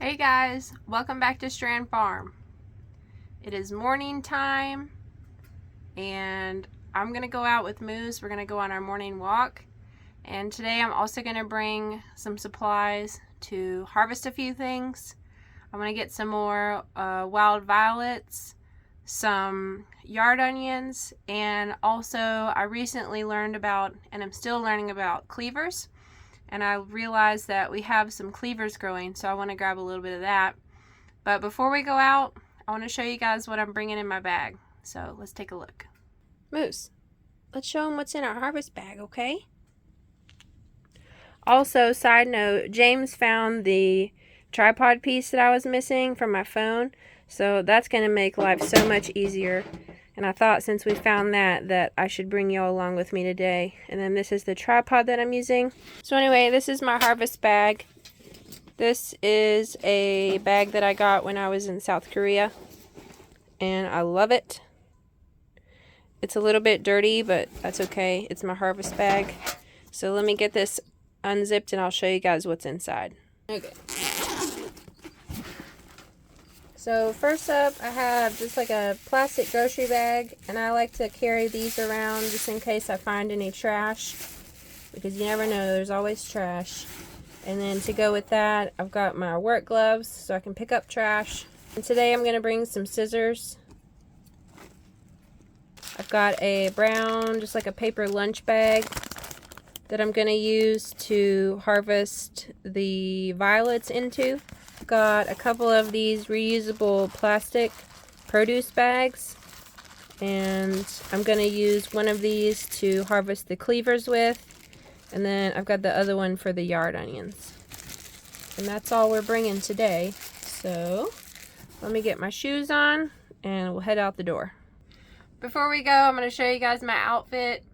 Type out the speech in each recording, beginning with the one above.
Hey guys, welcome back to Strand Farm. It is morning time and I'm gonna go out with Moose. We're gonna go on our morning walk, and today I'm also gonna bring some supplies to harvest a few things. I'm gonna get some more wild violets, some yard onions, and also I recently learned about, and I'm still learning about, cleavers. And I realized that we have some cleavers growing, so I want to grab a little bit of that. But before we go out, I want to show you guys what I'm bringing in my bag. So let's take a look. Moose, let's show them what's in our harvest bag, okay? Also, side note, James found the tripod piece that I was missing from my phone. So that's going to make life so much easier. And I thought since we found that I should bring y'all along with me today. And then this is the tripod that I'm using. So anyway, this is my harvest bag. This is a bag that I got when I was in South Korea, and I love it. It's a little bit dirty, but that's okay. It's my harvest bag. So let me get this unzipped and I'll show you guys what's inside. Okay. So first up, I have just like a plastic grocery bag, and I like to carry these around just in case I find any trash, because you never know, there's always trash. And then to go with that, I've got my work gloves so I can pick up trash. And today I'm going to bring some scissors. I've got a brown, just like a paper lunch bag that I'm going to use to harvest the violets into. I've got a couple of these reusable plastic produce bags. And I'm going to use one of these to harvest the cleavers with. And then I've got the other one for the yard onions. And that's all we're bringing today. So let me get my shoes on and we'll head out the door. Before we go, I'm going to show you guys my outfit.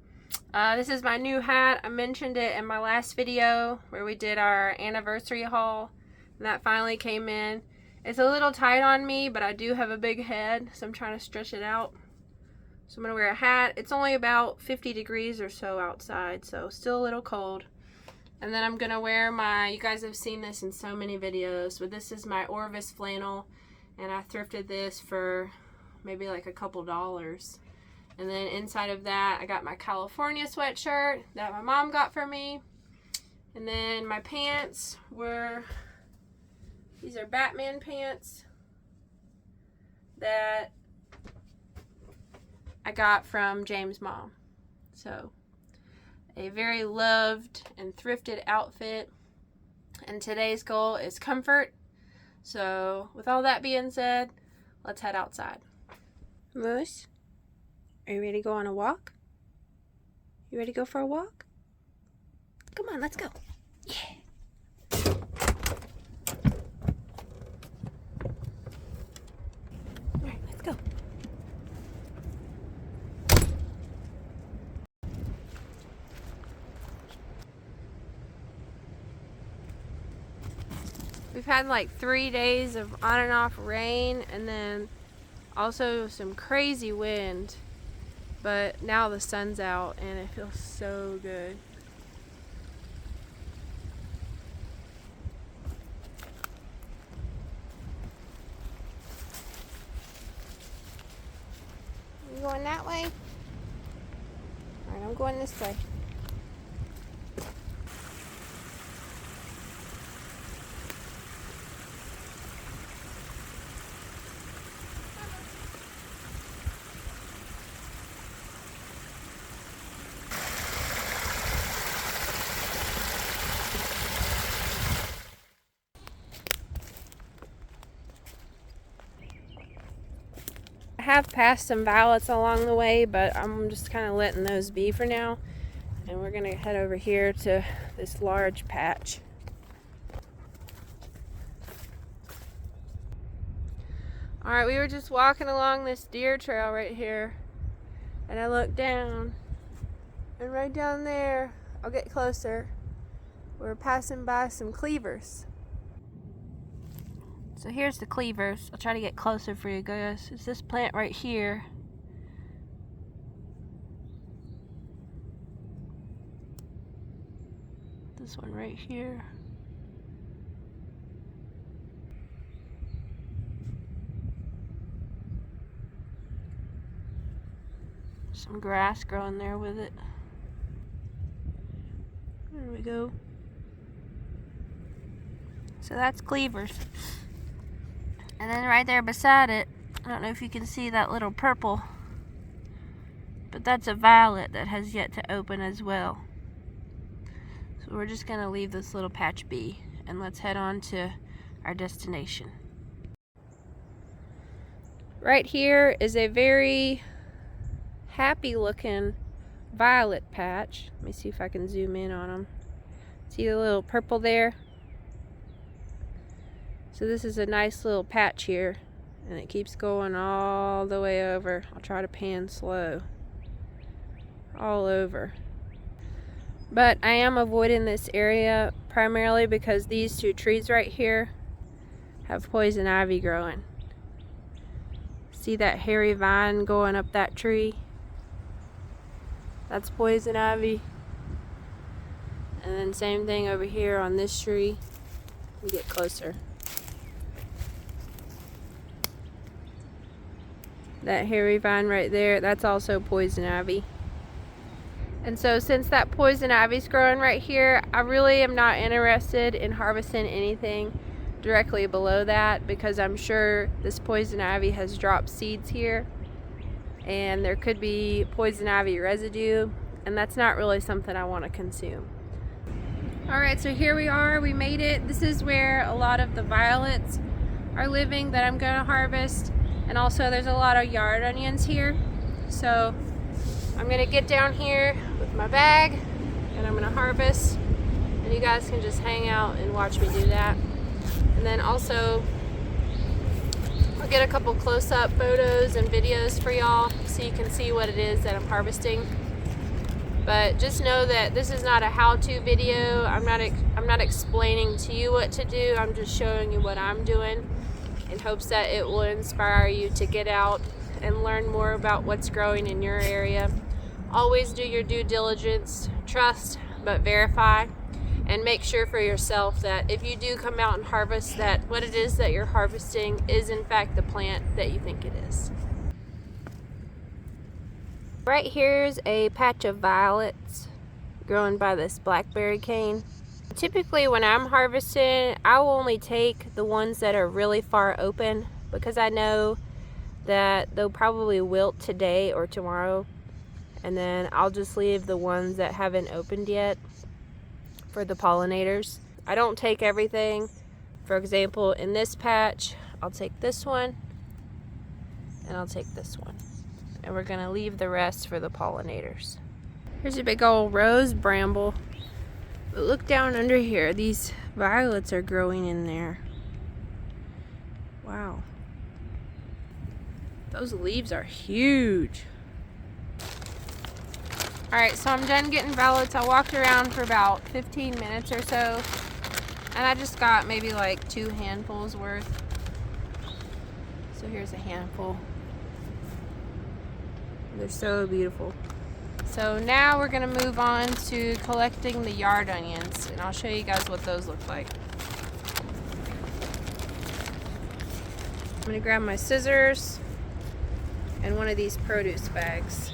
This is my new hat. I mentioned it in my last video where we did our anniversary haul. And that finally came in. It's a little tight on me, but I do have a big head, so I'm trying to stretch it out. So I'm going to wear a hat. It's only about 50 degrees or so outside, so still a little cold. And then I'm going to wear my, you guys have seen this in so many videos, but this is my Orvis flannel. And I thrifted this for maybe like a couple dollars. And then inside of that, I got my California sweatshirt that my mom got for me. And then my pants were, these are Batman pants that I got from James' mom. So a very loved and thrifted outfit. And today's goal is comfort. So with all that being said, let's head outside. Moose, are you ready to go on a walk? You ready to go for a walk? Come on, let's go. Yeah. All right, let's go. We've had like 3 days of on and off rain, and then also some crazy wind. But now the sun's out and it feels so good. You going that way? Alright, I'm going this way. I have passed some violets along the way, but I'm just kind of letting those be for now. And we're going to head over here to this large patch. Alright, we were just walking along this deer trail right here. And I looked down. And right down there, I'll get closer, we're passing by some cleavers. So here's the cleavers. I'll try to get closer for you guys. It's this plant right here. This one right here. some grass growing there with it. There we go. So that's cleavers. And then right there beside it, I don't know if you can see that little purple, but that's a violet that has yet to open as well. So we're just gonna leave this little patch be, and let's head on to our destination. Right here is a very happy looking violet patch. Let me see if I can zoom in on them. See the little purple there? So this is a nice little patch here, and it keeps going all the way over. I'll try to pan slow. All over. But I am avoiding this area primarily because these two trees right here have poison ivy growing. See that hairy vine going up that tree? That's poison ivy. And then same thing over here on this tree. Let me get closer. That hairy vine right there, that's also poison ivy. And so since that poison ivy's growing right here, I really am not interested in harvesting anything directly below that, because I'm sure this poison ivy has dropped seeds here and there could be poison ivy residue, and that's not really something I want to consume. Alright, so here we are, we made it. This is where a lot of the violets are living that I'm going to harvest, and also there's a lot of yard onions here. So I'm going to get down here with my bag and I'm going to harvest, and you guys can just hang out and watch me do that. And then also I'll get a couple close-up photos and videos for y'all so you can see what it is that I'm harvesting. But just know that this is not a how-to video. I'm not explaining to you what to do. I'm just showing you what I'm doing in hopes that it will inspire you to get out and learn more about what's growing in your area. Always do your due diligence, trust but verify, and make sure for yourself that if you do come out and harvest, that what it is that you're harvesting is in fact the plant that you think it is. Right here's a patch of violets growing by this blackberry cane. Typically when I'm harvesting, I will only take the ones that are really far open, because I know that they'll probably wilt today or tomorrow, and then I'll just leave the ones that haven't opened yet for the pollinators. I don't take everything. For example, in this patch, I'll take this one and I'll take this one, and we're gonna leave the rest for the pollinators. Here's a big old rose bramble. But look down under here, these violets are growing in there. Wow. Those leaves are huge. Alright, so I'm done getting violets. I walked around for about 15 minutes or so, and I just got maybe like 2 handfuls worth. So here's a handful. They're so beautiful. So now we're gonna move on to collecting the yard onions, and I'll show you guys what those look like. I'm gonna grab my scissors and one of these produce bags.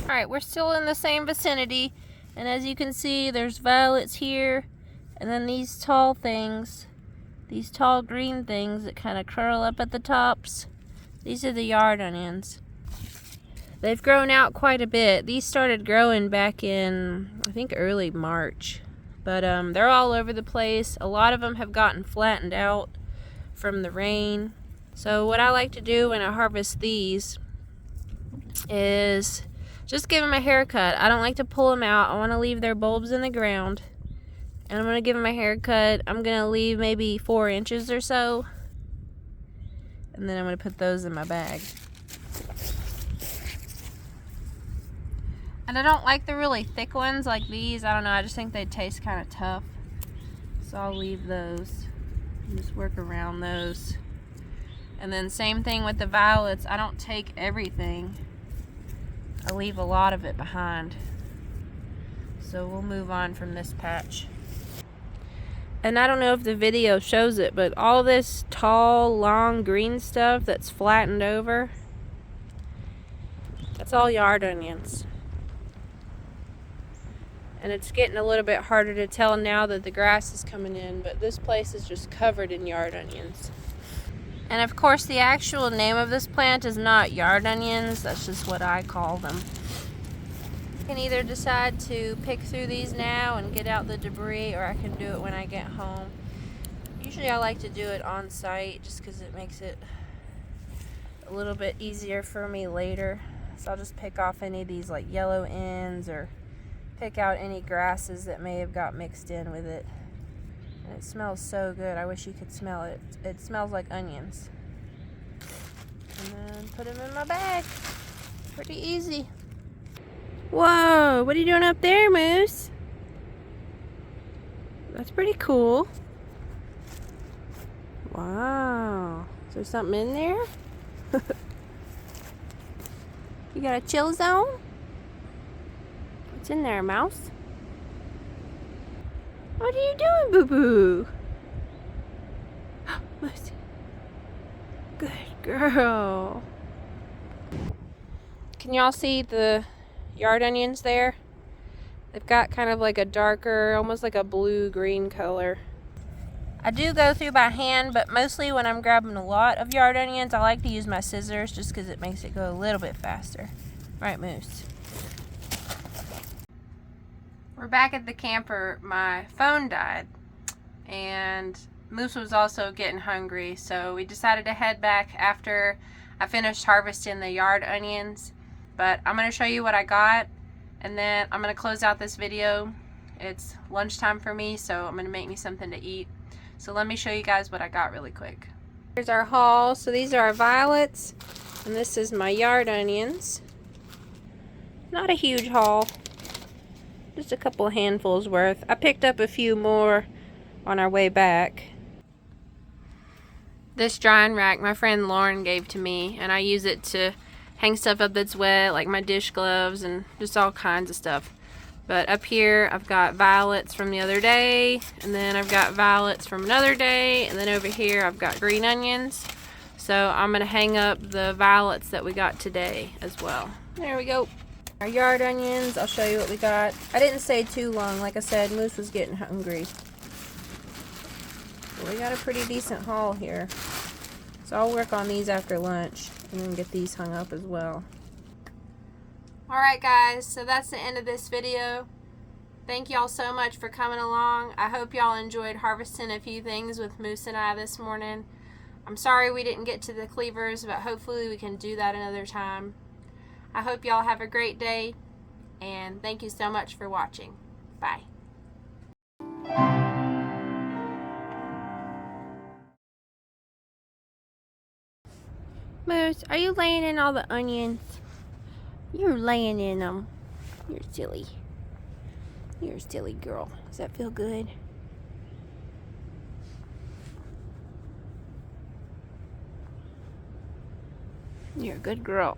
Alright, we're still in the same vicinity, and as you can see, there's violets here, and then these tall things, these tall green things that kind of curl up at the tops. These are the yard onions. They've grown out quite a bit. These started growing back in, I think, early March. But they're all over the place. A lot of them have gotten flattened out from the rain. So what I like to do when I harvest these is just give them a haircut. I don't like to pull them out. I want to leave their bulbs in the ground. And I'm going to give them a haircut. I'm going to leave maybe 4 inches or so. And then I'm going to put those in my bag. And I don't like the really thick ones like these. I don't know, I just think they taste kind of tough. So I'll leave those and just work around those. And then same thing with the violets. I don't take everything. I leave a lot of it behind. So we'll move on from this patch. And I don't know if the video shows it, but all this tall, long green stuff that's flattened over, It's all yard onions. And it's getting a little bit harder to tell now that the grass is coming in, but this place is just covered in yard onions. And of course the actual name of this plant is not yard onions, that's just what I call them. I can either decide to pick through these now and get out the debris, or I can do it when I get home. Usually I like to do it on site just because it makes it a little bit easier for me later. So I'll just pick off any of these like yellow ends, or pick out any grasses that may have got mixed in with it. And it smells so good. I wish you could smell it. It smells like onions. And then put them in my bag. Pretty easy. Whoa, what are you doing up there, Moose? That's pretty cool. Wow. Is there something in there? You got a chill zone? What's in there, mouse? What are you doing, boo-boo? Moose. Good girl. Can y'all see the yard onions there? They've got kind of like a darker, almost like a blue-green color. I do go through by hand, but mostly when I'm grabbing a lot of yard onions, I like to use my scissors just because it makes it go a little bit faster. Right, Moose? We're back at the camper. My phone died, and Moose was also getting hungry, so we decided to head back after I finished harvesting the yard onions. But I'm going to show you what I got, and then I'm going to close out this video. It's lunchtime for me, so I'm going to make me something to eat. So let me show you guys what I got really quick. Here's our haul. So these are our violets, and this is my yard onions. Not a huge haul. Just a couple handfuls worth. I picked up a few more on our way back. This drying rack my friend Lauren gave to me, and I use it to hang stuff up that's wet, like my dish gloves and just all kinds of stuff. But up here I've got violets from the other day, and then I've got violets from another day, and then over here I've got green onions. So I'm gonna hang up the violets that we got today as well. There we go. Our yard onions, I'll show you what we got. I didn't stay too long. Like I said, Moose was getting hungry. Well, we got a pretty decent haul here. So I'll work on these after lunch and then get these hung up as well. Alright guys, so that's the end of this video. Thank y'all so much for coming along. I hope y'all enjoyed harvesting a few things with Moose and I this morning. I'm sorry we didn't get to the cleavers, but hopefully we can do that another time. I hope y'all have a great day, and thank you so much for watching. Bye. Moose, are you laying in all the onions? You're laying in them. You're silly. You're a silly girl. Does that feel good? You're a good girl.